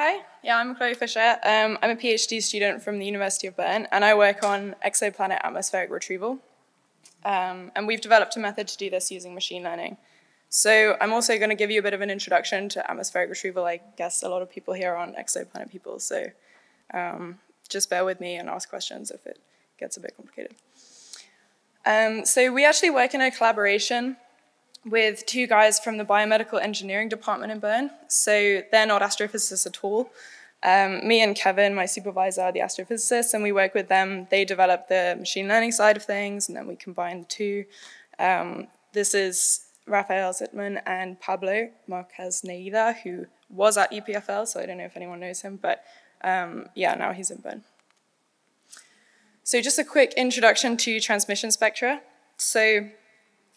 Hi, I'm Chloe Fisher. I'm a PhD student from the University of Bern, and I work on exoplanet atmospheric retrieval. And we've developed a method to do this using machine learning. So I'm also going to give you a bit of an introduction to atmospheric retrieval. I guess a lot of people here aren't exoplanet people, so just bear with me and ask questions if it gets a bit complicated. So we actually work in a collaboration with two guys from the biomedical engineering department in Bern. So they're not astrophysicists at all. Me and Kevin, my supervisor, are the astrophysicists, and we work with them. They develop the machine learning side of things, and then we combine the two. This is Rafael Zittmann and Pablo Marquez Neida, who was at EPFL, so I don't know if anyone knows him, but now he's in Bern. So just a quick introduction to transmission spectra. So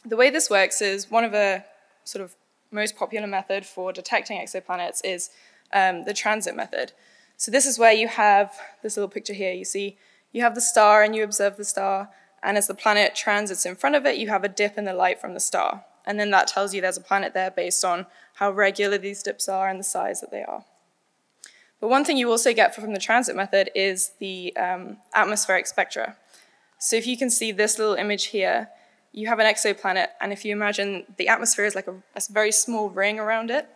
the way this works is one of the sort of most popular method for detecting exoplanets is the transit method. So this is where you have this little picture here. You see, you have the star and you observe the star, and as the planet transits in front of it, you have a dip in the light from the star. And then that tells you there's a planet there based on how regular these dips are and the size that they are. But one thing you also get from the transit method is the atmospheric spectra. So if you can see this little image here, you have an exoplanet, and if you imagine the atmosphere is like a very small ring around it.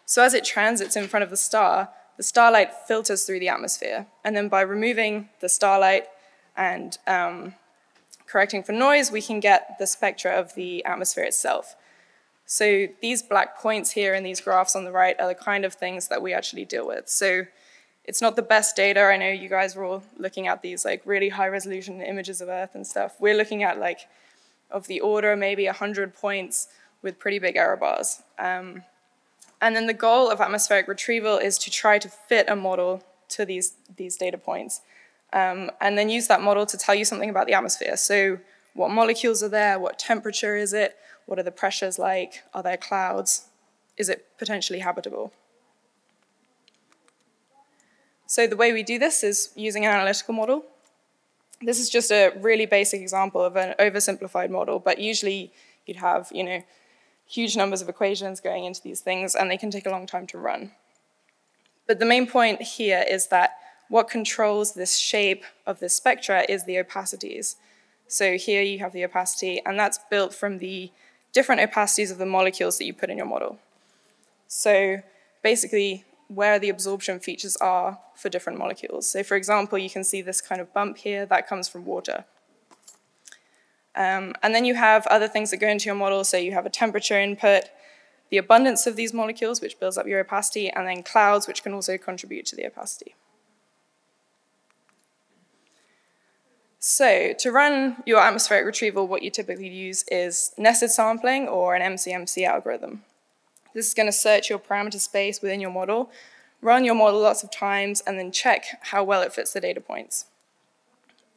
So as it transits in front of the starlight filters through the atmosphere. And then by removing the starlight and correcting for noise, we can get the spectra of the atmosphere itself. So these black points here in these graphs on the right are the kind of things that we actually deal with. So it's not the best data. I know you guys were all looking at these like really high resolution images of Earth and stuff. We're looking at like of the order maybe 100 points with pretty big error bars. And then the goal of atmospheric retrieval is to try to fit a model to these data points, and then use that model to tell you something about the atmosphere. So what molecules are there? What temperature is it? What are the pressures like? Are there clouds? Is it potentially habitable? So the way we do this is using an analytical model. This is just a really basic example of an oversimplified model, but usually you'd have, huge numbers of equations going into these things, and they can take a long time to run. But the main point here is that what controls this shape of this spectra is the opacities. So here you have the opacity, and that's built from the different opacities of the molecules that you put in your model. So basically, where the absorption features are for different molecules. So for example, you can see this kind of bump here, that comes from water. And then you have other things that go into your model, so you have a temperature input, the abundance of these molecules, which builds up your opacity, and then clouds, which can also contribute to the opacity. So to run your atmospheric retrieval, what you typically use is nested sampling or an MCMC algorithm. This is going to search your parameter space within your model, run your model lots of times, and then check how well it fits the data points.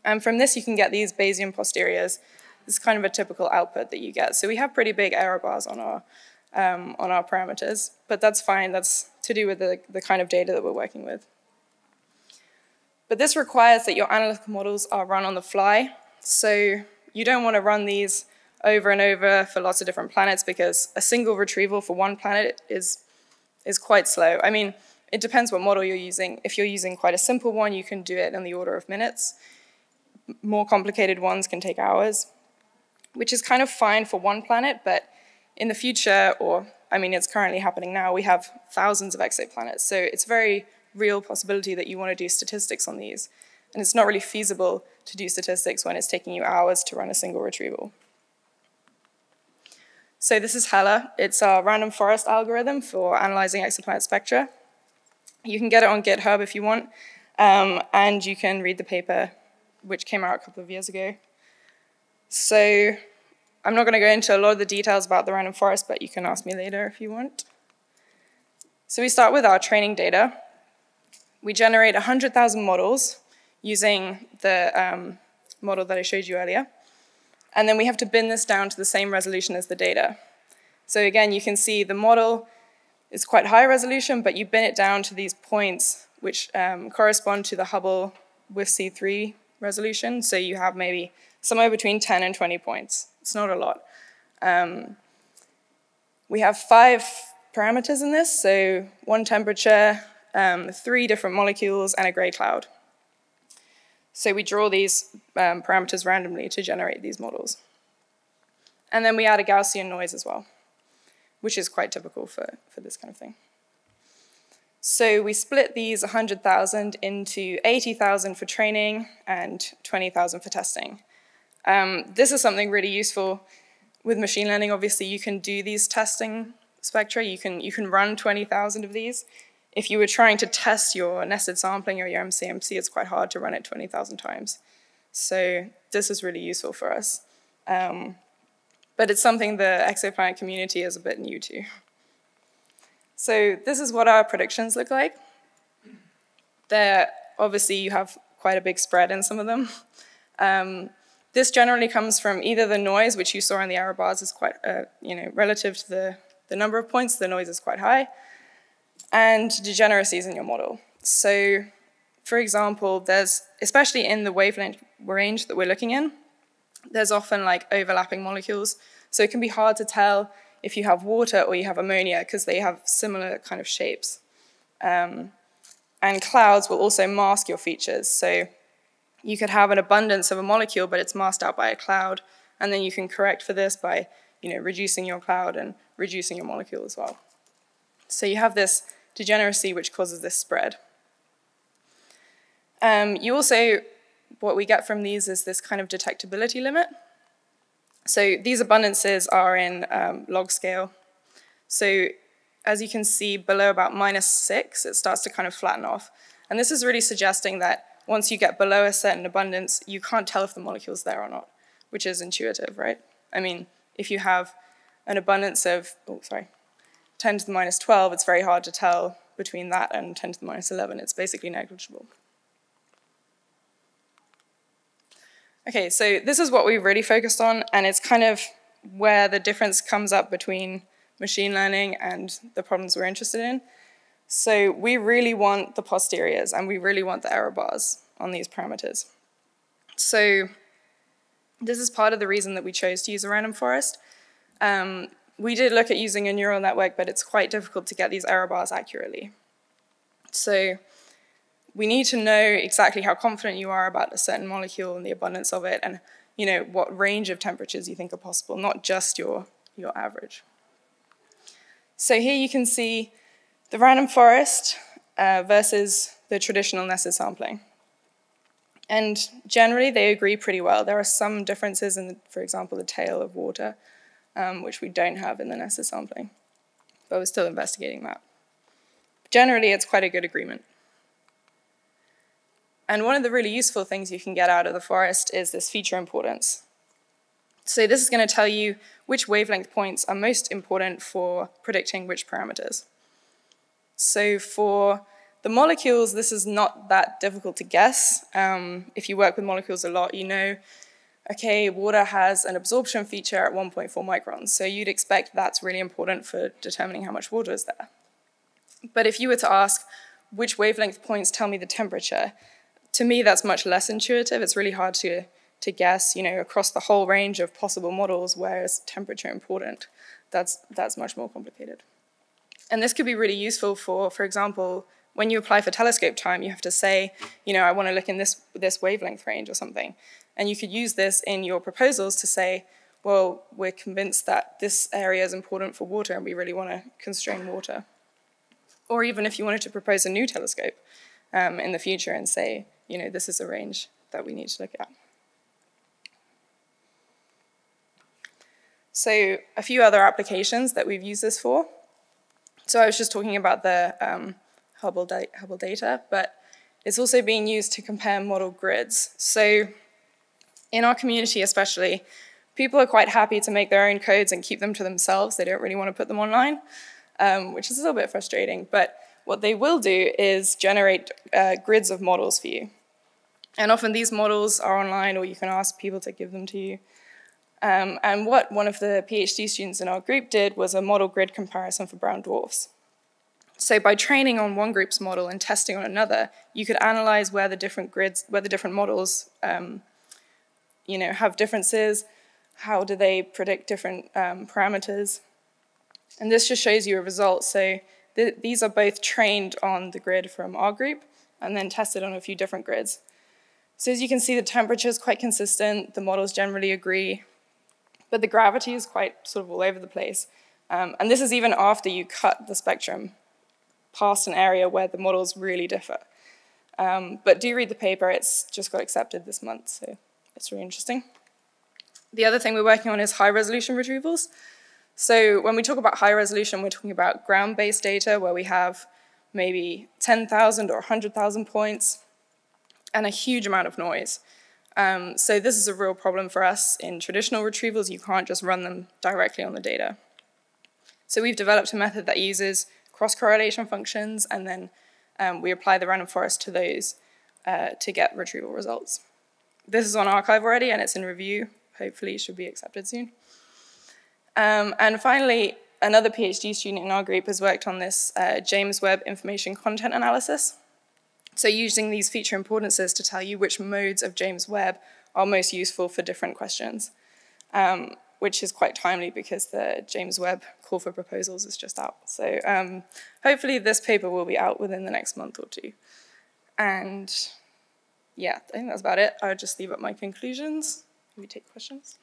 And from this, you can get these Bayesian posteriors. This is kind of a typical output that you get. So we have pretty big error bars on our parameters, but that's fine. That's to do with the kind of data that we're working with. But this requires that your analytical models are run on the fly. So you don't want to run these over and over for lots of different planets, because a single retrieval for one planet is quite slow. I mean, it depends what model you're using. If you're using quite a simple one, you can do it in the order of minutes. More complicated ones can take hours, which is kind of fine for one planet, but in the future, it's currently happening now, we have thousands of exoplanets. So it's a very real possibility that you want to do statistics on these. And it's not really feasible to do statistics when it's taking you hours to run a single retrieval. So this is HELA. It's our random forest algorithm for analyzing exoplanet spectra. You can get it on GitHub if you want, and you can read the paper, which came out a couple of years ago. So I'm not going to go into a lot of the details about the random forest, but you can ask me later if you want. So we start with our training data. We generate 100,000 models using the model that I showed you earlier. And then we have to bin this down to the same resolution as the data. So again, you can see the model is quite high resolution, but you bin it down to these points, which correspond to the Hubble WIFC3 resolution. So you have maybe somewhere between 10 and 20 points. It's not a lot. We have 5 parameters in this, so one temperature, 3 different molecules and a gray cloud. So we draw these parameters randomly to generate these models. And then we add a Gaussian noise as well, which is quite typical for this kind of thing. So we split these 100,000 into 80,000 for training and 20,000 for testing. This is something really useful with machine learning. Obviously, you can do these testing spectra. You can run 20,000 of these. If you were trying to test your nested sampling or your MCMC, it's quite hard to run it 20,000 times. So this is really useful for us. But it's something the exoplanet community is a bit new to. So this is what our predictions look like. Obviously, you have quite a big spread in some of them. This generally comes from either the noise, which you saw in the error bars is quite, relative to the number of points, the noise is quite high, and degeneracies in your model. So, for example, there's, especially in the wavelength range that we're looking in, there's often like overlapping molecules. So it can be hard to tell if you have water or you have ammonia because they have similar kind of shapes. And clouds will also mask your features. So you could have an abundance of a molecule, but it's masked out by a cloud. And then you can correct for this by reducing your cloud and reducing your molecule as well. So you have this degeneracy which causes this spread. You also, what we get from these is this kind of detectability limit. So these abundances are in log scale. So as you can see, below about -6, it starts to kind of flatten off. And this is really suggesting that once you get below a certain abundance, you can't tell if the molecule's there or not, which is intuitive, right? I mean, if you have an abundance of, 10 to the -12, it's very hard to tell between that and 10 to the -11. It's basically negligible. Okay, so this is what we really focused on, and it's kind of where the difference comes up between machine learning and the problems we're interested in. So we really want the posteriors, and we really want the error bars on these parameters. So this is part of the reason that we chose to use a random forest. We did look at using a neural network, but it's quite difficult to get these error bars accurately. So we need to know exactly how confident you are about a certain molecule and the abundance of it, and what range of temperatures you think are possible, not just your average. So here you can see the random forest versus the traditional nested sampling. And generally, they agree pretty well. There are some differences in, for example, the tail of water, which we don't have in the nested sampling. But we're still investigating that. Generally, it's quite a good agreement. And one of the really useful things you can get out of the forest is this feature importance. So this is going to tell you which wavelength points are most important for predicting which parameters. So for the molecules, this is not that difficult to guess. If you work with molecules a lot, okay, water has an absorption feature at 1.4 microns. So you'd expect that's really important for determining how much water is there. But if you were to ask which wavelength points tell me the temperature, to me that's much less intuitive. It's really hard to guess, across the whole range of possible models, where is temperature important? That's much more complicated. And this could be really useful for example, when you apply for telescope time, you have to say, I want to look in this wavelength range or something. And you could use this in your proposals to say, well, we're convinced that this area is important for water and we really want to constrain water. Or even if you wanted to propose a new telescope in the future and say, this is a range that we need to look at. So a few other applications that we've used this for. So I was just talking about the Hubble data, but it's also being used to compare model grids. So in our community especially, people are quite happy to make their own codes and keep them to themselves. They don't really want to put them online, which is a little bit frustrating. But what they will do is generate grids of models for you. And often these models are online, or you can ask people to give them to you. And what one of the PhD students in our group did was a model grid comparison for brown dwarfs. So by training on one group's model and testing on another, you could analyze where the different models have differences, how do they predict different parameters. And this just shows you a result. So These are both trained on the grid from our group and then tested on a few different grids. So as you can see, the temperature is quite consistent, the models generally agree, but the gravity is quite sort of all over the place. And this is even after you cut the spectrum past an area where the models really differ. But do read the paper, it's just got accepted this month, so it's really interesting. The other thing we're working on is high resolution retrievals. So when we talk about high resolution, we're talking about ground-based data where we have maybe 10,000 or 100,000 points and a huge amount of noise. So this is a real problem for us in traditional retrievals. You can't just run them directly on the data. So we've developed a method that uses cross-correlation functions, and then we apply the random forest to those to get retrieval results. This is on arXiv already, and it's in review. Hopefully it should be accepted soon. And finally, another PhD student in our group has worked on this James Webb information content analysis. So using these feature importances to tell you which modes of James Webb are most useful for different questions, which is quite timely because the James Webb call for proposals is just out. So hopefully this paper will be out within the next month or two. And yeah, I think that's about it. I'll just leave up my conclusions. Maybe take questions.